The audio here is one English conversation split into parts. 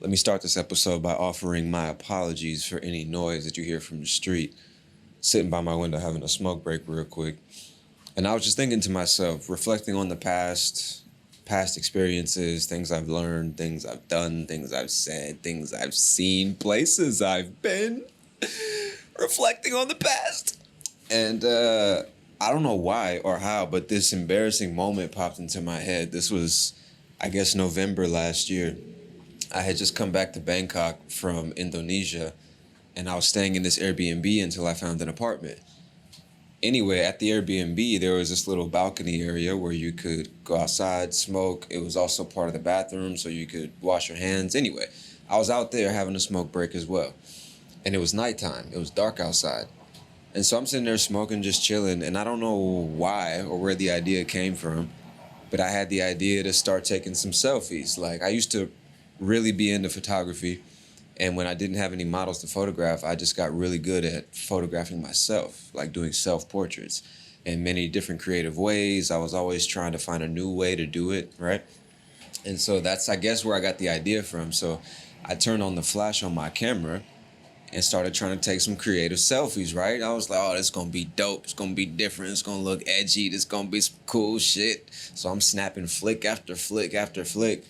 Let me start this episode by offering my apologies for any noise that you hear from the street. Sitting by my window having a smoke break real quick. And I was just thinking to myself, reflecting on the past experiences, things I've learned, things I've done, things I've said, things I've seen, places I've been, reflecting on the past. And I don't know why or how, but this embarrassing moment popped into my head. This was, I guess, November last year. I had just come back to Bangkok from Indonesia, and I was staying in this Airbnb until I found an apartment. Anyway, at the Airbnb, there was this little balcony area where you could go outside, smoke. It was also part of the bathroom, so you could wash your hands. Anyway, I was out there having a smoke break as well. And it was nighttime. It was dark outside. And so I'm sitting there smoking, just chilling, and I don't know why or where the idea came from, but I had the idea to start taking some selfies. Like, I used to really be into photography, and when I didn't have any models to photograph, I just got really good at photographing myself, like doing self-portraits in many different creative ways. I was always trying to find a new way to do it, right? And so that's, I guess, where I got the idea from. So I turned on the flash on my camera and started trying to take some creative selfies, right? I was like, oh, this is going to be dope. It's going to be different. It's going to look edgy. This is going to be some cool shit. So I'm snapping flick after flick after flick.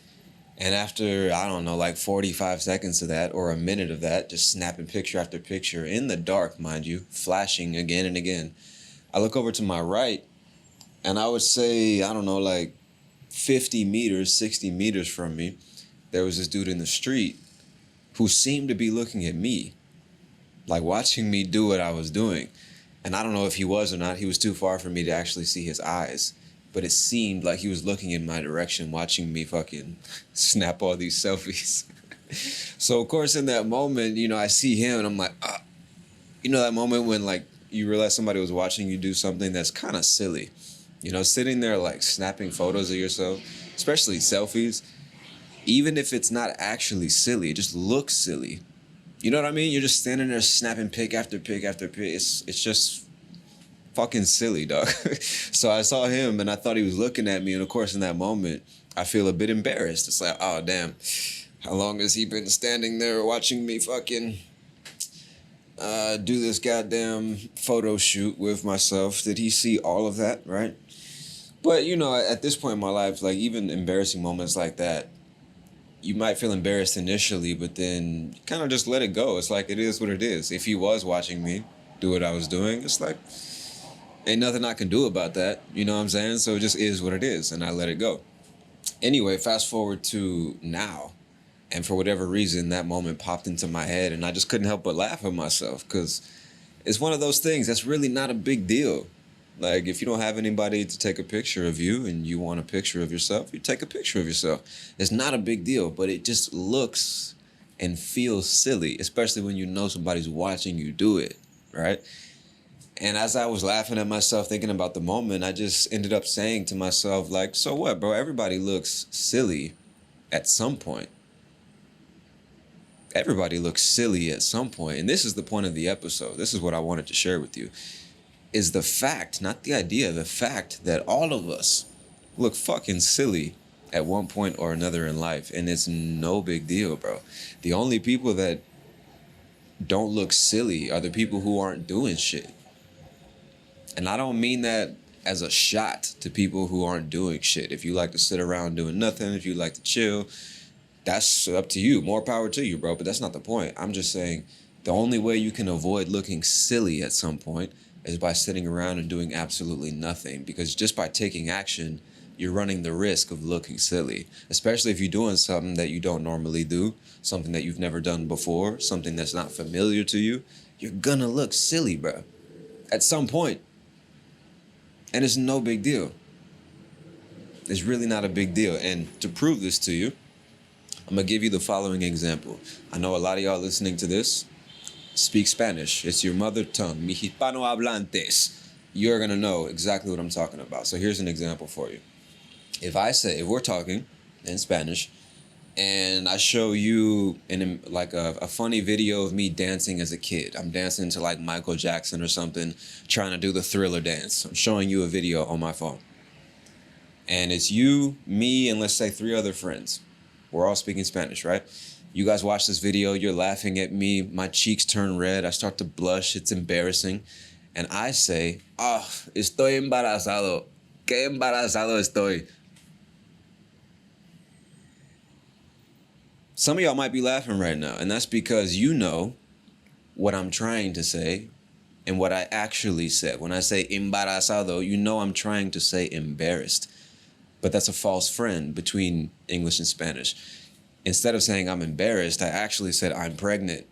And after, I don't know, like 45 seconds of that or a minute of that, just snapping picture after picture in the dark, mind you, flashing again and again, I look over to my right, and I would say, I don't know, like 50 meters, 60 meters from me, there was this dude in the street who seemed to be looking at me, like watching me do what I was doing. And I don't know if he was or not. He was too far for me to actually see his eyes. But it seemed like he was looking in my direction, watching me fucking snap all these selfies. So, of course, in that moment, I see him and I'm like, ah. That moment when, like, you realize somebody was watching you do something that's kind of silly. Sitting there, like, snapping photos of yourself, especially selfies, even if it's not actually silly, it just looks silly. You know what I mean? You're just standing there snapping pic after pic after pic. It's just fucking silly, dog. So I saw him and I thought he was looking at me. And of course, in that moment, I feel a bit embarrassed. It's like, oh, damn. How long has he been standing there watching me fucking do this goddamn photo shoot with myself? Did he see all of that, right? But, at this point in my life, like, even embarrassing moments like that, you might feel embarrassed initially, but then kind of just let it go. It's like, it is what it is. If he was watching me do what I was doing, it's like, ain't nothing I can do about that. You know what I'm saying? So it just is what it is, and I let it go. Anyway, fast forward to now, and for whatever reason, that moment popped into my head, and I just couldn't help but laugh at myself, because it's one of those things that's really not a big deal. Like, if you don't have anybody to take a picture of you and you want a picture of yourself, you take a picture of yourself. It's not a big deal, but it just looks and feels silly, especially when you know somebody's watching you do it, right? And as I was laughing at myself, thinking about the moment, I just ended up saying to myself, like, so what, bro? Everybody looks silly at some point. Everybody looks silly at some point. And this is the point of the episode. This is what I wanted to share with you, is the fact, not the idea, the fact that all of us look fucking silly at one point or another in life. And it's no big deal, bro. The only people that don't look silly are the people who aren't doing shit. And I don't mean that as a shot to people who aren't doing shit. If you like to sit around doing nothing, if you like to chill, that's up to you. More power to you, bro. But that's not the point. I'm just saying the only way you can avoid looking silly at some point is by sitting around and doing absolutely nothing. Because just by taking action, you're running the risk of looking silly. Especially if you're doing something that you don't normally do, something that you've never done before, something that's not familiar to you. You're gonna look silly, bro. At some point. And it's no big deal. It's really not a big deal. And to prove this to you, I'm going to give you the following example. I know a lot of y'all listening to this speak Spanish. It's your mother tongue. Mi hispano hablantes. You're going to know exactly what I'm talking about. So here's an example for you. If we're talking in Spanish, and I show you a funny video of me dancing as a kid. I'm dancing to like Michael Jackson or something, trying to do the Thriller dance. I'm showing you a video on my phone. And it's you, me, and let's say 3 other friends. We're all speaking Spanish, right? You guys watch this video, you're laughing at me, my cheeks turn red, I start to blush, it's embarrassing. And I say, oh, estoy embarazado. Qué embarazado estoy. Some of y'all might be laughing right now, and that's because you know what I'm trying to say and what I actually said. When I say embarazado, you know I'm trying to say embarrassed. But that's a false friend between English and Spanish. Instead of saying I'm embarrassed, I actually said I'm pregnant,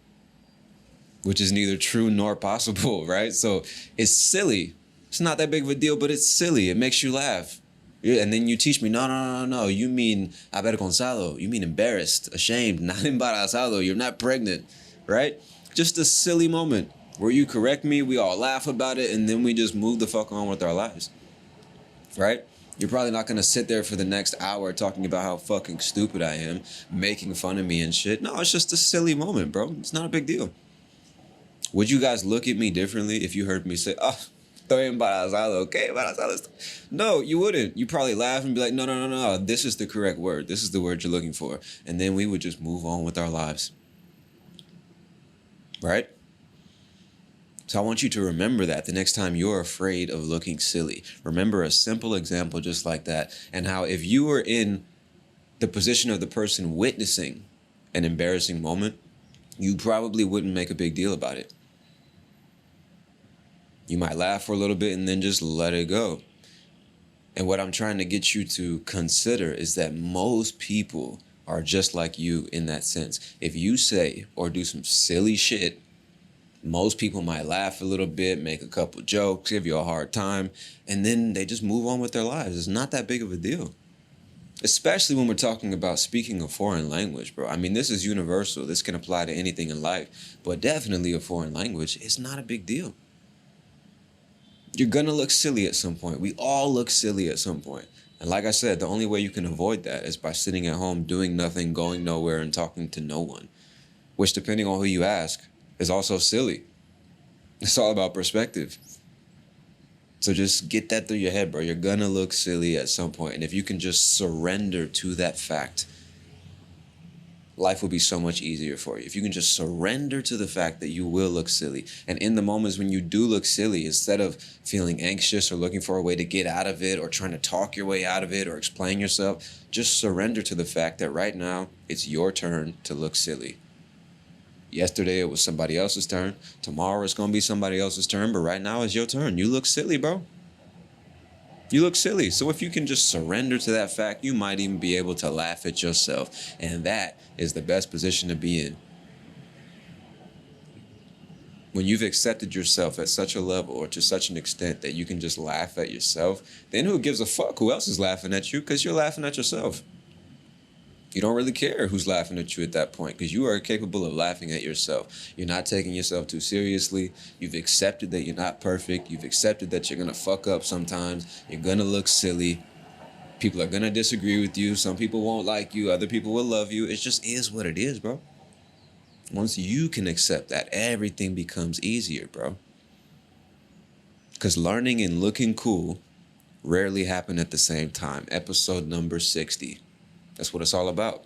which is neither true nor possible, right? So it's silly. It's not that big of a deal, but it's silly. It makes you laugh. Yeah, and then you teach me, no. You mean avergonzado. You mean embarrassed, ashamed, not embarazado. You're not pregnant, right? Just a silly moment where you correct me, we all laugh about it, and then we just move the fuck on with our lives, right? You're probably not going to sit there for the next hour talking about how fucking stupid I am, making fun of me and shit. No, it's just a silly moment, bro. It's not a big deal. Would you guys look at me differently if you heard me say, oh, estoy embarazado, okay, embarazado? No, you wouldn't. You probably laugh and be like, no. This is the correct word. This is the word you're looking for. And then we would just move on with our lives. Right? So I want you to remember that the next time you're afraid of looking silly. Remember a simple example just like that, and how if you were in the position of the person witnessing an embarrassing moment, you probably wouldn't make a big deal about it. You might laugh for a little bit and then just let it go. And what I'm trying to get you to consider is that most people are just like you in that sense. If you say or do some silly shit, most people might laugh a little bit, make a couple jokes, give you a hard time, and then they just move on with their lives. It's not that big of a deal. Especially when we're talking about speaking a foreign language, bro. I mean, this is universal. This can apply to anything in life, but definitely a foreign language is not a big deal. You're gonna look silly at some point. We all look silly at some point. And like I said, the only way you can avoid that is by sitting at home, doing nothing, going nowhere, and talking to no one. Which, depending on who you ask, is also silly. It's all about perspective. So just get that through your head, bro. You're gonna look silly at some point. And if you can just surrender to that fact, life will be so much easier for you. If you can just surrender to the fact that you will look silly. And in the moments when you do look silly, instead of feeling anxious or looking for a way to get out of it or trying to talk your way out of it or explain yourself, just surrender to the fact that right now it's your turn to look silly. Yesterday it was somebody else's turn. Tomorrow it's gonna be somebody else's turn, but right now it's your turn. You look silly, bro. You look silly. So if you can just surrender to that fact, you might even be able to laugh at yourself. And that is the best position to be in. When you've accepted yourself at such a level or to such an extent that you can just laugh at yourself, then who gives a fuck who else is laughing at you? Because you're laughing at yourself. You don't really care who's laughing at you at that point because you are capable of laughing at yourself. You're not taking yourself too seriously. You've accepted that you're not perfect. You've accepted that you're going to fuck up sometimes. You're going to look silly. People are going to disagree with you. Some people won't like you. Other people will love you. It just is what it is, bro. Once you can accept that, everything becomes easier, bro. Because learning and looking cool rarely happen at the same time. Episode number 60. That's what it's all about.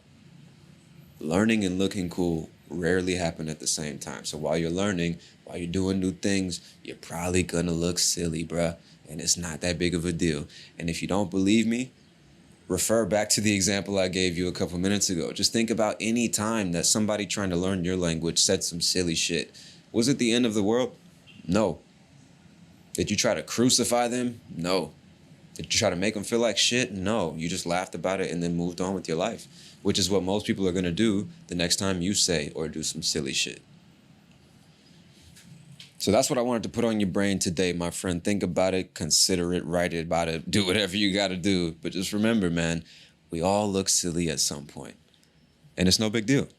Learning and looking cool rarely happen at the same time. So while you're learning, while you're doing new things, you're probably gonna look silly, bruh. And it's not that big of a deal. And if you don't believe me, refer back to the example I gave you a couple minutes ago. Just think about any time that somebody trying to learn your language said some silly shit. Was it the end of the world? No. Did you try to crucify them? No. Did you try to make them feel like shit? No. You just laughed about it and then moved on with your life, which is what most people are going to do the next time you say or do some silly shit. So that's what I wanted to put on your brain today, my friend. Think about it, consider it, write it about it, do whatever you got to do. But just remember, man, we all look silly at some point, and it's no big deal.